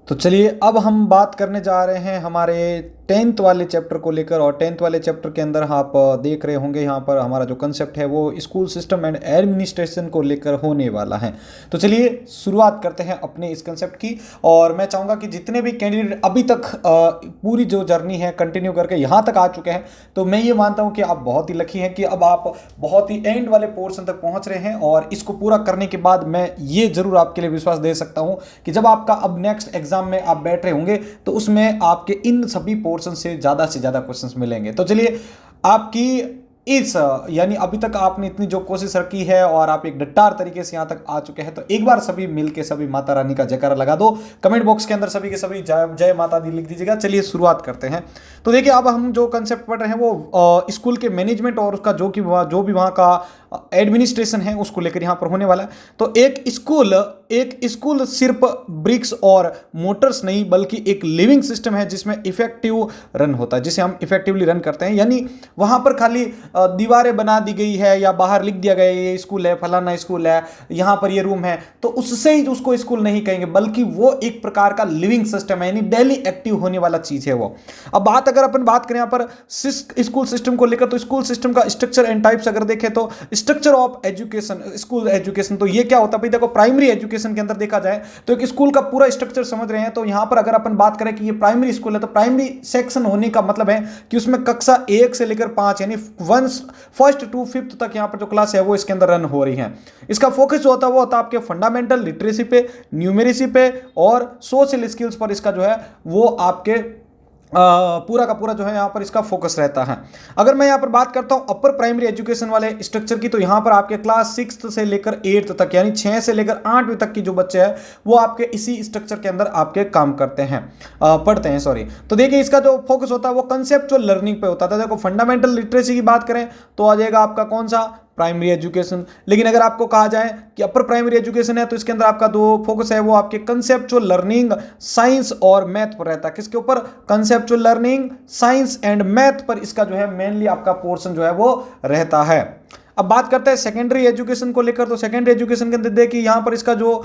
तो चलिए अब हम बात करने जा रहे हैं हमारे 10th वाले चैप्टर को लेकर। और 10th वाले चैप्टर के अंदर आप देख रहे होंगे यहाँ पर हमारा जो कंसेप्ट है वो स्कूल सिस्टम एंड एडमिनिस्ट्रेशन को लेकर होने वाला है। तो चलिए शुरुआत करते हैं अपने इस कंसेप्ट की। और मैं चाहूँगा कि जितने भी कैंडिडेट अभी तक पूरी जो जर्नी है कंटिन्यू करके यहाँ तक आ चुके हैं, तो मैं ये मानता हूँ कि आप बहुत ही लकी हैं कि अब आप बहुत ही एंड वाले पोर्शन तक पहुँच रहे हैं। और इसको पूरा करने के बाद मैं ये जरूर आपके लिए विश्वास दे सकता हूँ कि जब आपका अब नेक्स्ट एग्जाम में आप बैठ रहे होंगे तो उसमें आपके इन सभी पोर्शन से ज़्यादा क्वेश्चंस मिलेंगे। तो चलिए आपकी इस यानी अभी तक आपने इतनी जो कोशिश रखी है और आप एक डट्टार तरीके से यहाँ तक आ चुके हैं, तो एक बार सभी मिलके सभी माता रानी का जयकारा लगा दो। कमेंट बॉक्स के अंदर सभी के सभी जय माता दी लिख दीजिएगा। चलिए शुरुआत करते हैं। तो देखिए अब हम जो कंसेप्ट पढ़ रहे हैं वो स्कूल के मैनेजमेंट और उसका जो भी वहाँ का एडमिनिस्ट्रेशन है उसको लेकर यहाँ पर होने वाला है। तो एक स्कूल सिर्फ ब्रिक्स और मोटर्स नहीं बल्कि एक लिविंग सिस्टम है जिसमें इफेक्टिव रन होता है, जिसे हम इफेक्टिवली रन करते हैं। यानी वहाँ पर खाली दीवारें बना दी गई है या बाहर लिख दिया गया है ये स्कूल है, फलाना स्कूल है, यहाँ पर ये रूम है, तो उससे ही उसको स्कूल नहीं कहेंगे, बल्कि वो एक प्रकार का लिविंग सिस्टम है, यानी डेली एक्टिव होने वाला चीज है वो। अब अगर अपन बात करें यहाँ पर स्कूल सिस्टम को लेकर, तो स्कूल सिस्टम का स्ट्रक्चर एंड टाइप्स अगर देखें तो structure of education, school education, तो ये क्या होता है भाई? देखो प्राइमरी एजुकेशन के अंदर देखा जाए तो एक स्कूल का पूरा स्ट्रक्चर समझ रहे हैं। तो यहां पर अगर अपन बात करें कि ये प्राइमरी स्कूल है, तो प्राइमरी सेक्शन होने का मतलब है कि उसमें कक्षा 1 से लेकर 5 यानी 1st to 5th तक यहां पर जो क्लास है वो इसके अंदर रन हो रही है। इसका फोकस जो होता है वो होता है आपके फंडामेंटल लिटरेसी पे, न्यूमेरेसी पे और सोशल स्किल्स पर इसका जो है वो आपके पूरा का पूरा जो है यहाँ पर इसका फोकस रहता है। अगर मैं यहाँ पर बात करता हूँ अपर प्राइमरी एजुकेशन वाले स्ट्रक्चर की, तो यहाँ पर आपके क्लास 6th से लेकर 8th तक यानी 6 से लेकर 8वीं तक की जो बच्चे हैं वो आपके इसी स्ट्रक्चर के अंदर आपके काम करते हैं, पढ़ते हैं सॉरी। तो देखिए इसका जो फोकस होता है वो कंसेप्चुअल लर्निंग पे होता है। देखो फंडामेंटल लिटरेसी की बात करें तो आ जाएगा आपका कौन सा? Primary education. लेकिन अगर आपको कहा जाए कि अपर प्राइमरी एजुकेशन है तो इसके अंदर आपका दो फोकस है वो आपके कंसेप्चुअल लर्निंग, साइंस और मैथ पर रहता है। किसके ऊपर? Conceptual learning, science and math पर इसका जो है मेनली आपका पोर्शन जो है वो रहता है। अब बात करते हैं सेकेंडरी एजुकेशन को लेकर। तो सेकेंडरी एजुकेशन के अंदर देखिए यहाँ पर इसका जो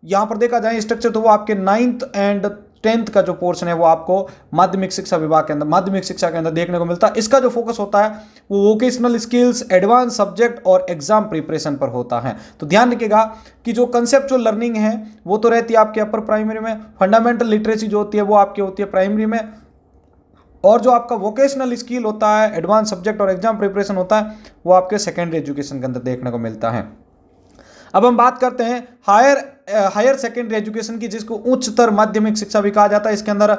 यहाँ पर देखा जाए स्ट्रक्चर, तो वो आपके 9th एंड 10th का जो पोर्शन है वो आपको माध्यमिक शिक्षा विभाग के अंदर, माध्यमिक शिक्षा के अंदर देखने को मिलता है। इसका जो फोकस होता है वो वोकेशनल स्किल्स, एडवांस सब्जेक्ट और एग्जाम प्रिपरेशन पर होता है। तो ध्यान रखिएगा कि जो कंसेप्चुअल लर्निंग है वो तो रहती है आपके अपर प्राइमरी में, फंडामेंटल लिटरेसी जो होती है वो आपकी होती है प्राइमरी में, और जो आपका वोकेशनल स्किल होता है, एडवांस सब्जेक्ट और एग्जाम प्रिपरेशन होता है वो आपके सेकेंडरी एजुकेशन के अंदर देखने को मिलता है। अब हम बात करते हैं हायर सेकेंडरी एजुकेशन की, जिसको उच्चतर माध्यमिक शिक्षा भी कहा जाता है। इसके अंदर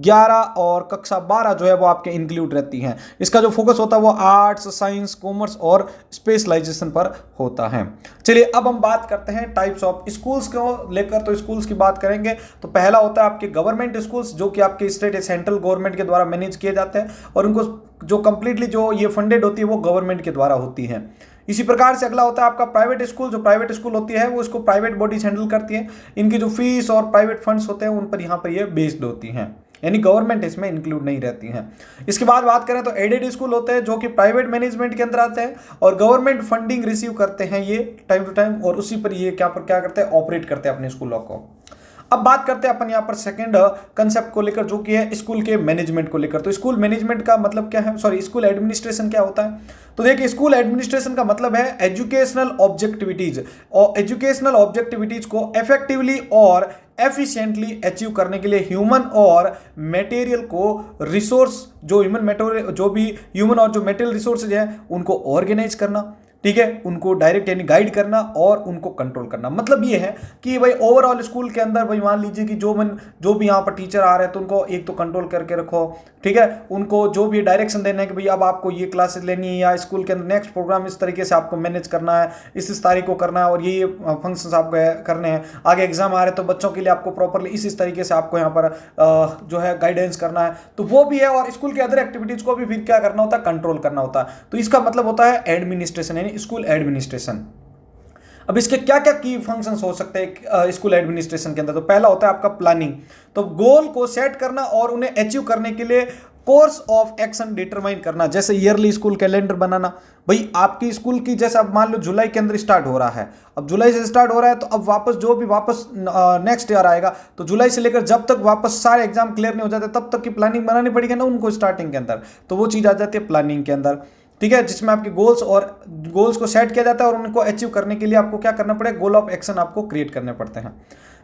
11 और कक्षा 12 जो है वो आपके इंक्लूड रहती हैं। इसका जो फोकस होता है वो आर्ट्स, साइंस, कॉमर्स और स्पेशलाइजेशन पर होता है। चलिए अब हम बात करते हैं टाइप्स ऑफ स्कूल्स को लेकर। तो स्कूल्स की बात करेंगे तो पहला होता है आपके गवर्नमेंट स्कूल्स, जो कि आपके स्टेट या सेंट्रल गवर्नमेंट के द्वारा मैनेज किए जाते हैं और उनको जो कंप्लीटली जो ये फंडेड होती है वो गवर्नमेंट के द्वारा होती है। इसी प्रकार से अगला होता है आपका प्राइवेट स्कूल। जो प्राइवेट स्कूल होती है वो इसको प्राइवेट बॉडीज हैंडल करती है। इनकी जो फीस और प्राइवेट फंड्स होते हैं उन पर यहाँ पर ये बेस्ड होती हैं, यानी गवर्नमेंट इसमें इंक्लूड नहीं रहती हैं। इसके बाद बात करें तो एडेड स्कूल होते हैं जो कि प्राइवेट मैनेजमेंट के अंदर आते हैं और गवर्नमेंट फंडिंग रिसीव करते हैं ये टाइम टू टाइम, और उसी पर ये क्या करते हैं? ऑपरेट करते हैं अपने स्कूलों को। अब बात करते हैं अपन यहाँ पर सेकंड कंसेप्ट को लेकर, जो कि है स्कूल के मैनेजमेंट को लेकर। तो स्कूल मैनेजमेंट का मतलब क्या है? सॉरी, स्कूल एडमिनिस्ट्रेशन क्या होता है? तो देखिए स्कूल एडमिनिस्ट्रेशन का मतलब है एजुकेशनल ऑब्जेक्टिविटीज, और एजुकेशनल ऑब्जेक्टिविटीज को इफेक्टिवली और एफिशिएंटली अचीव करने के लिए ह्यूमन और मटेरियल को रिसोर्स, जो ह्यूमन और जो मटेरियल रिसोर्सेज है उनको ऑर्गेनाइज करना, ठीक है, उनको डायरेक्ट यानी गाइड करना और उनको कंट्रोल करना। मतलब ये है कि भाई ओवरऑल स्कूल के अंदर भाई मान लीजिए कि जो भी यहाँ पर टीचर आ रहे हैं तो उनको एक तो कंट्रोल करके रखो, ठीक है, उनको जो भी डायरेक्शन देना है कि भाई अब आपको ये क्लासेस लेनी है या स्कूल के अंदर नेक्स्ट प्रोग्राम इस तरीके से आपको मैनेज करना है, इस तारीख को करना है और ये फंक्शंस आपको करने हैं, आगे एग्जाम आ रहे हैं तो बच्चों के लिए आपको प्रॉपरली इस तरीके से आपको यहाँ पर जो है गाइडेंस करना है, तो वो भी है। और स्कूल के अदर एक्टिविटीज को भी फिर क्या करना होता है? कंट्रोल करना होता है। तो इसका मतलब होता है एडमिनिस्ट्रेशन, यानी स्कूल एडमिनिस्ट्रेशन। अब इसके क्या क्या की फंक्शंस हो सकते हैं स्कूल एडमिनिस्ट्रेशन के अंदर? तो पहला होता है आपका प्लानिंग, तो गोल को सेट करना और उन्हें अचीव करने के लिए कोर्स ऑफ एक्शन डिटरमाइन करना, जैसे ईयरली स्कूल कैलेंडर बनाना। भाई आपकी स्कूल की जैसे अब मान लो जुलाई के अंदर स्टार्ट हो रहा है, अब जुलाई से स्टार्ट हो रहा है तो अब वापस जो भी वापस नेक्स्ट ईयर आएगा तो जुलाई से लेकर जब तक वापस सारे एग्जाम क्लियर नहीं हो जाते तब तक की प्लानिंग बनानी पड़ेगी ना उनको स्टार्टिंग के अंदर। तो वो चीज़ आ जाती है प्लानिंग के अंदर, ठीक है, जिसमें आपके गोल्स को सेट किया जाता है और उनको अचीव करने के लिए आपको क्या करना पड़ेगा, गोल ऑफ एक्शन आपको क्रिएट करने पड़ते हैं।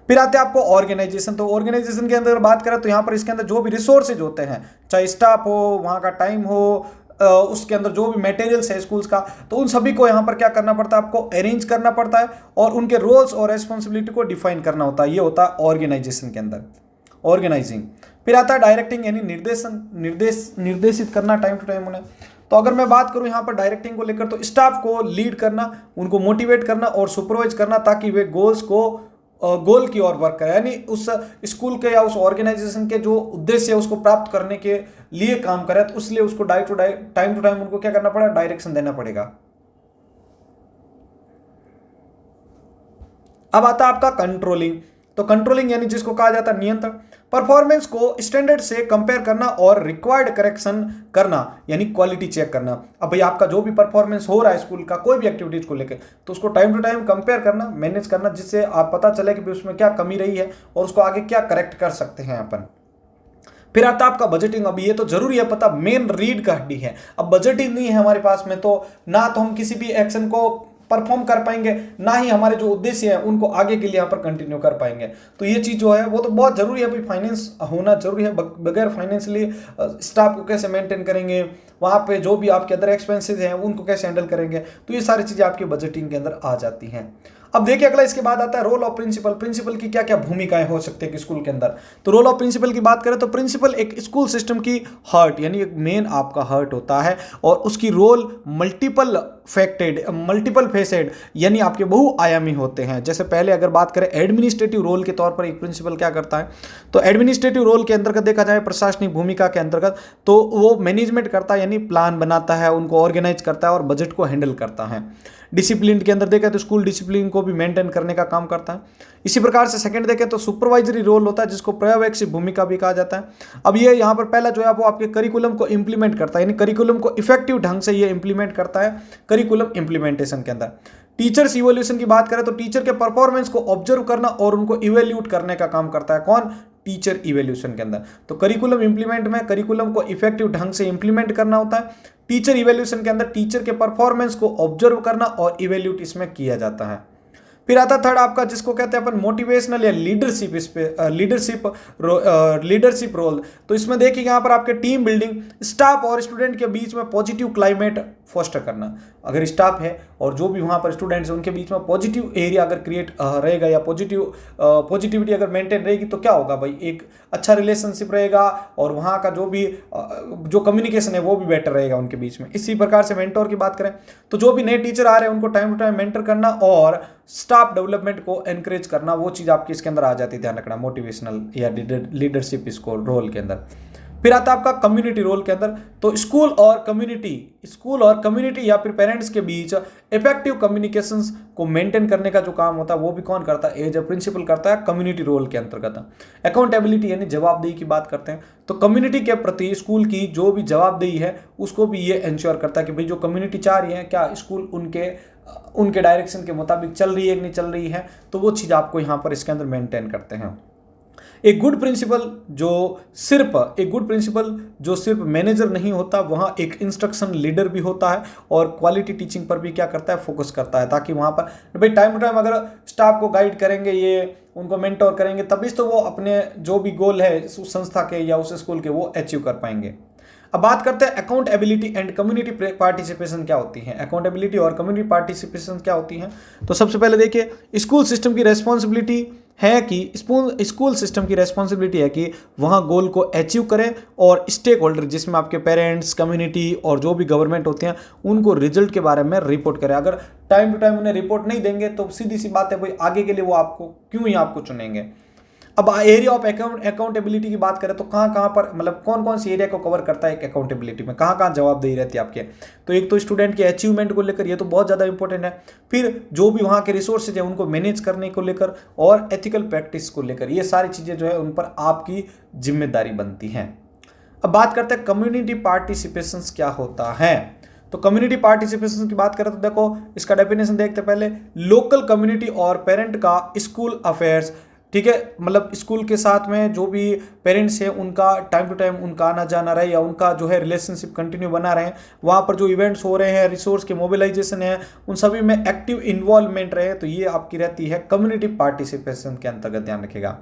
फिर आते हैं आपको ऑर्गेनाइजेशन। तो ऑर्गेनाइजेशन के अंदर बात करें तो यहाँ पर इसके अंदर जो भी रिसोर्सेज होते हैं, चाहे स्टाफ हो, वहाँ का टाइम हो, उसके अंदर जो भी मटेरियल्स है स्कूल्स का, तो उन सभी को यहाँ पर क्या करना पड़ता है, आपको अरेंज करना पड़ता है और उनके रोल्स और रेस्पॉन्सिबिलिटी को डिफाइन करना होता है। ये होता है ऑर्गेनाइजेशन के अंदर, ऑर्गेनाइजिंग। फिर आता है डायरेक्टिंग, यानी निर्देशित करना टाइम टू टाइम उन्हें। तो अगर मैं बात करूं यहाँ पर डायरेक्टिंग को लेकर तो स्टाफ को लीड करना, उनको मोटिवेट करना और सुपरवाइज करना ताकि वे गोल की ओर वर्क करें, यानी उस स्कूल के या उस ऑर्गेनाइजेशन के जो उद्देश्य है उसको प्राप्त करने के लिए काम करें। तो इसलिए उसको टाइम टू टाइम उनको क्या करना पड़ेगा, डायरेक्शन देना पड़ेगा। अब आता है आपका कंट्रोलिंग। तो कंट्रोलिंग यानी जिसको कहा जाता है नियंत्रण, परफॉर्मेंस को स्टैंडर्ड से कंपेयर करना और रिक्वायर्ड करेक्शन करना, यानी क्वालिटी चेक करना। अब भाई आपका जो भी परफॉर्मेंस हो रहा है स्कूल का कोई भी एक्टिविटीज को लेकर तो उसको टाइम टू टाइम कंपेयर करना, मैनेज करना, जिससे आप पता चले कि उसमें क्या कमी रही है और उसको आगे क्या करेक्ट कर सकते हैं अपन। फिर आता है आपका बजटिंग। अब ये तो जरूरी है पता, मेन रीड का हड्डी है। अब बजटिंग नहीं है हमारे पास में तो ना तो हम किसी भी एक्शन को परफॉर्म कर पाएंगे, ना ही हमारे जो उद्देश्य है उनको आगे के लिए यहाँ पर कंटिन्यू कर पाएंगे। तो ये चीज़ जो है वो तो बहुत जरूरी है, भाई फाइनेंस होना जरूरी है। बगैर फाइनेंशियली स्टाफ को कैसे मेंटेन करेंगे, वहाँ पे जो भी आपके अदर एक्सपेंसेस हैं उनको कैसे हैंडल करेंगे, तो ये सारी चीज़ें आपकी बजटिंग के अंदर आ जाती हैं। अब देखिए अगला इसके बाद आता है रोल ऑफ प्रिंसिपल। प्रिंसिपल की क्या क्या भूमिकाएं हो सकती है स्कूल के अंदर। तो रोल ऑफ प्रिंसिपल की बात करें तो प्रिंसिपल एक स्कूल सिस्टम की हार्ट, यानी एक मेन आपका हार्ट होता है और उसकी रोल मल्टीपल फेसेड यानी आपके बहुआयामी होते हैं। जैसे पहले अगर बात करें एडमिनिस्ट्रेटिव रोल के तौर पर एक प्रिंसिपल क्या करता है, तो एडमिनिस्ट्रेटिव रोल के अंतर्गत देखा जाए प्रशासनिक भूमिका के अंतर्गत तो वो मैनेजमेंट करता है, यानी प्लान बनाता है, उनको ऑर्गेनाइज करता है और बजट को हैंडल करता है। डिसिप्लिन के अंदर देखें तो स्कूल डिसिप्लिन को भी मेंटेन करने का काम करता है। इसी प्रकार से सेकंड देखें तो सुपरवाइजरी रोल होता है जिसको पर्यवेक्षक भूमिका भी कहा जाता है। अब ये यहाँ पर पहला जो है वो आपके करिकुलम को इंप्लीमेंट करता है, यानी करिकुलम को इफेक्टिव ढंग से ये इंप्लीमेंट करता है करिकुलम इंप्लीमेंटेशन के अंदर। टीचर्स इवोल्यूशन की बात करें तो टीचर के परफॉर्मेंस को ऑब्जर्व करना और उनको इवेल्यूट करने का काम करता है कौन, टीचर इवेल्यूशन के अंदर। तो करिकुलम इंप्लीमेंट में करिकुलम को इफेक्टिव ढंग से इंप्लीमेंट करना होता है। टीचर इवेल्यूशन के अंदर टीचर के परफॉर्मेंस को ऑब्जर्व करना और इवेल्यूट इसमें किया जाता है। फिर आता थर्ड आपका जिसको कहते हैं अपन मोटिवेशनल या लीडरशिप, इस पे लीडरशिप रोल। तो इसमें देखिए यहाँ पर आपके टीम बिल्डिंग, स्टाफ और स्टूडेंट के बीच में पॉजिटिव क्लाइमेट फोस्टर करना। अगर स्टाफ है और जो भी वहाँ पर स्टूडेंट्स हैं उनके बीच में पॉजिटिव एरिया अगर क्रिएट रहेगा या पॉजिटिविटी अगर मेंटेन रहेगी तो क्या होगा भाई, एक अच्छा रिलेशनशिप रहेगा और वहाँ का जो कम्युनिकेशन है वो भी बेटर रहेगा उनके बीच में। इसी प्रकार से मेंटोर की बात करें तो जो भी नए टीचर आ रहे हैं उनको टाइम टू टाइम मेंटर करना और स्टाफ डेवलपमेंट को एनकरेज करना, वो चीज़ आपकी इसके अंदर आ जाती है, ध्यान रखना मोटिवेशनल या लीडरशिप इसको रोल के अंदर। फिर आता है आपका कम्युनिटी रोल के अंदर। तो स्कूल और कम्युनिटी या फिर पेरेंट्स के बीच इफेक्टिव कम्युनिकेशंस को मेंटेन करने का जो काम होता है वो भी कौन करता है, एज ए प्रिंसिपल करता है कम्युनिटी रोल के अंतर्गत। अकाउंटेबिलिटी यानी जवाबदेही की बात करते हैं तो कम्युनिटी के प्रति स्कूल की जो भी जवाबदेही है उसको भी ये इंश्योर करता है कि भाई जो कम्युनिटी चाह रही है क्या स्कूल उनके डायरेक्शन के मुताबिक चल रही है कि नहीं चल रही है, तो वो चीज़ आपको यहाँ पर इसके अंदर मेंटेन करते हैं। एक गुड प्रिंसिपल जो सिर्फ मैनेजर नहीं होता, वहाँ एक इंस्ट्रक्शन लीडर भी होता है और क्वालिटी टीचिंग पर भी क्या करता है, फोकस करता है, ताकि वहाँ पर भाई टाइम टू टाइम अगर स्टाफ को गाइड करेंगे, ये उनको मेंटोर करेंगे, तभी तो वो अपने जो भी गोल है उस संस्था के या उस स्कूल के वो अचीव कर पाएंगे। अब बात करते हैं अकाउंटेबिलिटी एंड कम्युनिटी पार्टिसिपेशन क्या होती है। अकाउंटेबिलिटी और कम्युनिटी पार्टिसिपेशन क्या होती है, तो सबसे पहले देखिए स्कूल सिस्टम की रेस्पॉन्सिबिलिटी है कि वहाँ गोल को अचीव करें और स्टेक होल्डर जिसमें आपके पेरेंट्स, कम्युनिटी और जो भी गवर्नमेंट होते हैं उनको रिजल्ट के बारे में रिपोर्ट करें। अगर टाइम टू टाइम उन्हें रिपोर्ट नहीं देंगे तो सीधी सी बात है भाई आगे के लिए वो आपको चुनेंगे। अब एरिया ऑफ अकाउंटेबिलिटी की बात करें तो कहाँ पर मतलब कौन सी एरिया को कवर करता है एक अकाउंटेबिलिटी में, कहाँ जवाबदेही रहती है आपके। तो एक तो स्टूडेंट के अचीवमेंट को लेकर, ये तो बहुत ज़्यादा इंपॉर्टेंट है। फिर जो भी वहाँ के रिसोर्सेज है उनको मैनेज करने को लेकर और एथिकल प्रैक्टिस को लेकर, ये सारी चीज़ें जो है उन पर आपकी जिम्मेदारी बनती हैं। अब बात करते हैं कम्युनिटी पार्टिसिपेशन क्या होता है। तो कम्युनिटी पार्टिसिपेशन की बात करें तो देखो इसका डेफिनेशन देखते पहले, लोकल कम्युनिटी और पेरेंट का स्कूल अफेयर्स, ठीक है, मतलब स्कूल के साथ में जो भी पेरेंट्स हैं उनका टाइम टू टाइम उनका आना जाना रहे या उनका जो है रिलेशनशिप कंटिन्यू बना रहे, वहाँ पर जो इवेंट्स हो रहे हैं, रिसोर्स के मोबिलाइजेशन है, उन सभी में एक्टिव इन्वॉल्वमेंट रहे, तो ये आपकी रहती है कम्युनिटी पार्टिसिपेशन के अंतर्गत, ध्यान रखिएगा।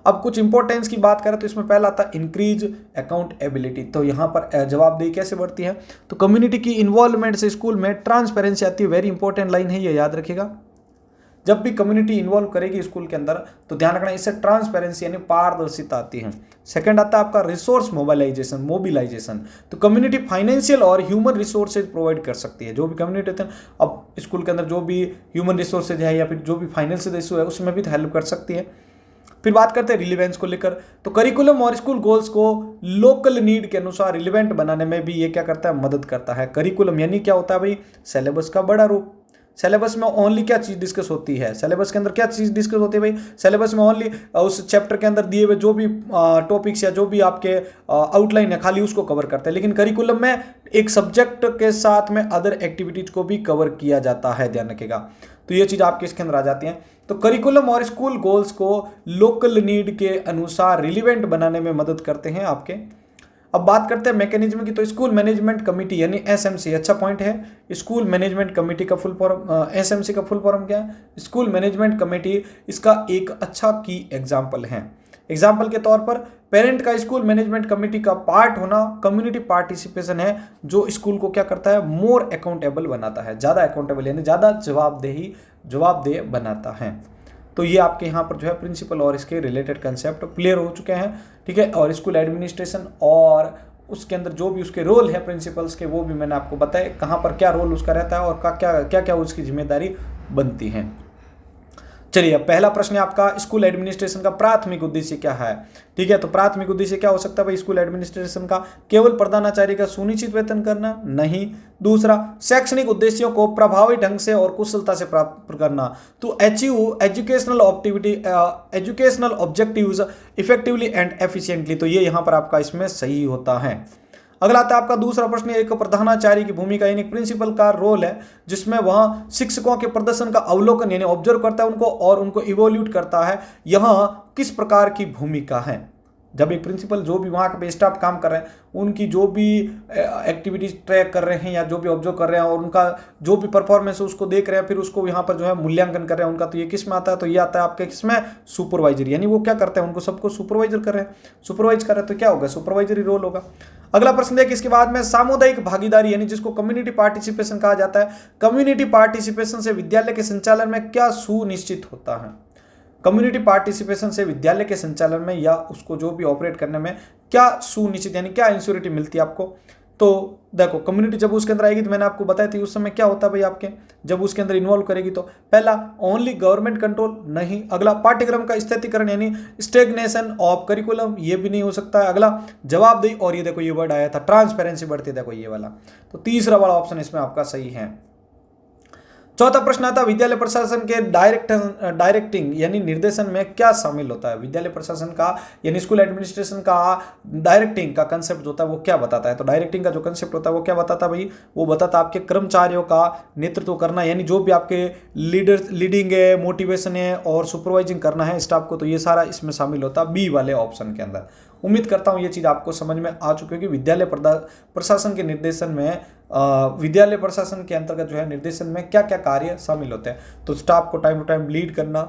अब कुछ इंपॉर्टेंस की बात करें तो इसमें पहला आता है इंक्रीज अकाउंटेबिलिटी। तो यहाँ पर जवाबदेही कैसे बढ़ती है, तो कम्युनिटी की इन्वॉल्वमेंट से स्कूल में ट्रांसपेरेंसी आती है। वेरी इंपॉर्टेंट लाइन है, ये याद रखिएगा। जब भी कम्युनिटी इन्वॉल्व करेगी स्कूल के अंदर तो ध्यान रखना इससे ट्रांसपेरेंसी यानी पारदर्शिता आती है। सेकंड आता है आपका रिसोर्स मोबिलाइजेशन। तो कम्युनिटी फाइनेंशियल और ह्यूमन रिसोर्सेज प्रोवाइड कर सकती है। जो भी कम्युनिटी होते हैं, अब स्कूल के अंदर जो भी ह्यूमन रिसोर्सेज है या फिर जो भी फाइनेंशियल इशू है उसमें भी हेल्प कर सकती है। फिर बात करते हैं रिलीवेंस को लेकर, तो करिकुलम और स्कूल गोल्स को लोकल नीड के अनुसार रिलेवेंट बनाने में भी ये क्या करता है, मदद करता है। करिकुलम यानी क्या होता है भाई, सिलेबस का बड़ा रूप। सिलेबस में ओनली क्या चीज डिस्कस होती है, सिलेबस के अंदर क्या चीज डिस्कस होती है भाई, सिलेबस में ओनली उस चैप्टर के अंदर दिए हुए जो भी टॉपिक्स या जो भी आपके आउटलाइन है खाली उसको कवर करते हैं। लेकिन करिकुलम में एक सब्जेक्ट के साथ में अदर एक्टिविटीज को भी कवर किया जाता है, ध्यान रखिएगा। तो ये चीज आपके इसके अंदर आ जाती है। तो करिकुलम और स्कूल गोल्स को लोकल नीड के अनुसार रिलीवेंट बनाने में मदद करते हैं आपके। अब बात करते हैं मैकेनिज्म की, तो स्कूल मैनेजमेंट कमेटी यानी एसएमसी, अच्छा पॉइंट है। स्कूल मैनेजमेंट कमेटी का फुल फॉर्म, एसएमसी का फुल फॉर्म क्या है, स्कूल मैनेजमेंट कमेटी, इसका एक अच्छा की एग्जाम्पल है। एग्जाम्पल के तौर पर पेरेंट का स्कूल मैनेजमेंट कमेटी का पार्ट होना कम्युनिटी पार्टिसिपेशन है, जो स्कूल को क्या करता है, मोर अकाउंटेबल बनाता है, ज़्यादा अकाउंटेबल यानी ज़्यादा जवाबदेह बनाता है। तो ये आपके यहाँ पर जो है प्रिंसिपल और इसके रिलेटेड कंसेप्ट क्लियर हो चुके हैं, ठीक है। और स्कूल एडमिनिस्ट्रेशन और उसके अंदर जो भी उसके रोल है प्रिंसिपल्स के, वो भी मैंने आपको बताया कहाँ पर क्या रोल उसका रहता है और क्या क्या उसकी जिम्मेदारी बनती है। चलिए अब पहला प्रश्न है आपका, स्कूल एडमिनिस्ट्रेशन का प्राथमिक उद्देश्य क्या है, ठीक है। तो प्राथमिक उद्देश्य क्या हो सकता है भाई स्कूल एडमिनिस्ट्रेशन का, केवल प्रधानाचार्य का सुनिश्चित वेतन करना, नहीं। दूसरा, शैक्षणिक उद्देश्यों को प्रभावी ढंग से और कुशलता से प्राप्त करना, to achieve educational objectives effectively and efficiently. तो ये यहाँ पर आपका इसमें सही होता है। अगला आता है आपका दूसरा प्रश्न, एक प्रधानाचार्य की भूमिका यानी प्रिंसिपल का रोल है, जिसमें वह शिक्षकों के प्रदर्शन का अवलोकन यानी ऑब्जर्व करता है उनको और उनको इवोल्यूट करता है। यहाँ किस प्रकार की भूमिका है, जब एक प्रिंसिपल जो भी वहाँ पे स्टाफ काम कर रहे हैं उनकी जो भी एक्टिविटीज ट्रैक कर रहे हैं या जो भी ऑब्जर्व कर रहे हैं और उनका जो भी परफॉर्मेंस है उसको देख रहे हैं, फिर उसको यहाँ पर जो है मूल्यांकन कर रहे हैं उनका, तो ये किस में आता है, तो ये आता है आपके किसमें, सुपरवाइजर, यानी वो क्या करते हैं उनको सबको सुपरवाइजर कर रहे हैं, सुपरवाइज कर रहे हैं, तो क्या होगा, सुपरवाइजरी रोल होगा। अगला प्रश्न देखिए इसके बाद में, सामुदायिक भागीदारी यानी जिसको कम्युनिटी पार्टिसिपेशन कहा जाता है, कम्युनिटी पार्टिसिपेशन से विद्यालय के संचालन में क्या सुनिश्चित होता है। कम्युनिटी पार्टिसिपेशन से विद्यालय के संचालन में या उसको जो भी ऑपरेट करने में क्या सुनिश्चित यानी क्या इंश्योरिटी मिलती है आपको। तो देखो कम्युनिटी जब उसके अंदर आएगी तो मैंने आपको बताई थी उस समय क्या होता है भाई आपके, जब उसके अंदर इन्वॉल्व करेगी तो पहला ओनली गवर्नमेंट कंट्रोल, नहीं। अगला पाठ्यक्रम का स्थितिकरण यानी स्टेग्नेशन ऑफ करिकुलम, ये भी नहीं हो सकता है। अगला जवाबदेही, और ये देखो ये वर्ड आया था ट्रांसपेरेंसी बढ़ती, देखो ये वाला, तो तीसरा वाला ऑप्शन इसमें आपका सही है। चौथा प्रश्न आता है, विद्यालय प्रशासन के डायरेक्टिंग यानी निर्देशन में क्या शामिल होता है। विद्यालय प्रशासन का यानी स्कूल एडमिनिस्ट्रेशन का डायरेक्टिंग का कंसेप्ट होता है वो क्या बताता है, तो डायरेक्टिंग का जो कंसेप्ट होता है वो क्या बताता है भाई, वो बताता है आपके कर्मचारियों का नेतृत्व करना, यानी जो भी आपके लीडिंग है, मोटिवेशन है और सुपरवाइजिंग करना है स्टाफ को, तो ये सारा इसमें शामिल होता है बी वाले ऑप्शन के अंदर। उम्मीद करता हूँ ये चीज़ आपको समझ में आ चुकी है कि विद्यालय प्रशासन के निर्देशन में विद्यालय प्रशासन के अंतर्गत जो है निर्देशन में क्या क्या कार्य शामिल होते हैं। तो स्टाफ को टाइम टू टाइम लीड करना,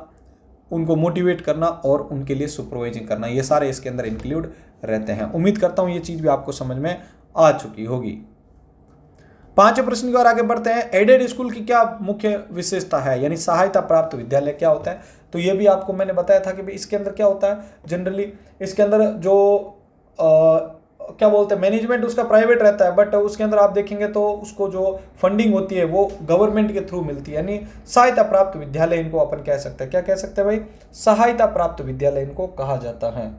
उनको मोटिवेट करना और उनके लिए सुपरवाइजिंग करना, ये सारे इसके अंदर इंक्लूड रहते हैं। उम्मीद करता हूँ ये चीज़ भी आपको समझ में आ चुकी होगी। पांचवें प्रश्न की ओर आगे बढ़ते हैं, एडेड स्कूल की क्या मुख्य विशेषता है, यानी सहायता प्राप्त विद्यालय क्या होता है। तो ये भी आपको मैंने बताया था कि इसके अंदर क्या होता है, जनरली इसके अंदर जो क्या बोलते हैं मैनेजमेंट उसका प्राइवेट रहता है, बट उसके अंदर आप देखेंगे तो उसको जो फंडिंग होती है वो गवर्नमेंट के थ्रू मिलती है, यानी सहायता प्राप्त विद्यालय इनको अपन कह सकते हैं। क्या कह सकते हैं भाई, सहायता प्राप्त विद्यालय इनको कहा जाता है।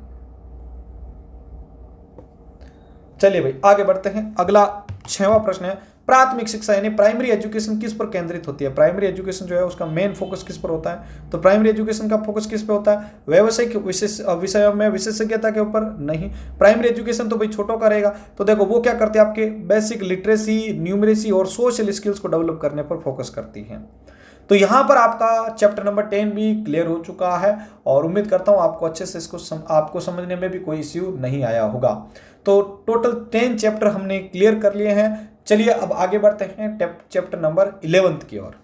चलिए भाई आगे बढ़ते हैं। अगला 6वां प्रश्न है, प्राथमिक शिक्षा यानी प्राइमरी एजुकेशन किस पर केंद्रित होती है? प्राइमरी एजुकेशन जो है उसका मेन फोकस किस पर होता है? तो प्राइमरी एजुकेशन का फोकस किस पे होता है? व्यावसायिक विषयों में विशेषज्ञता के ऊपर नहीं। प्राइमरी एजुकेशन तो भाई छोटों का रहेगा। तो देखो वो क्या करते हैं, आपके बेसिक लिटरेसी, न्यूमरेसी और सोशल स्किल्स को डेवलप करने पर फोकस करती है। तो यहां पर आपका चैप्टर नंबर 10 भी क्लियर हो चुका है और उम्मीद करता हूं आपको अच्छे से इसको आपको समझने में भी कोई इश्यू नहीं आया होगा। तो टोटल 10 चैप्टर हमने क्लियर कर लिए हैं। चलिए अब आगे बढ़ते हैं चैप्टर नंबर 11 की ओर।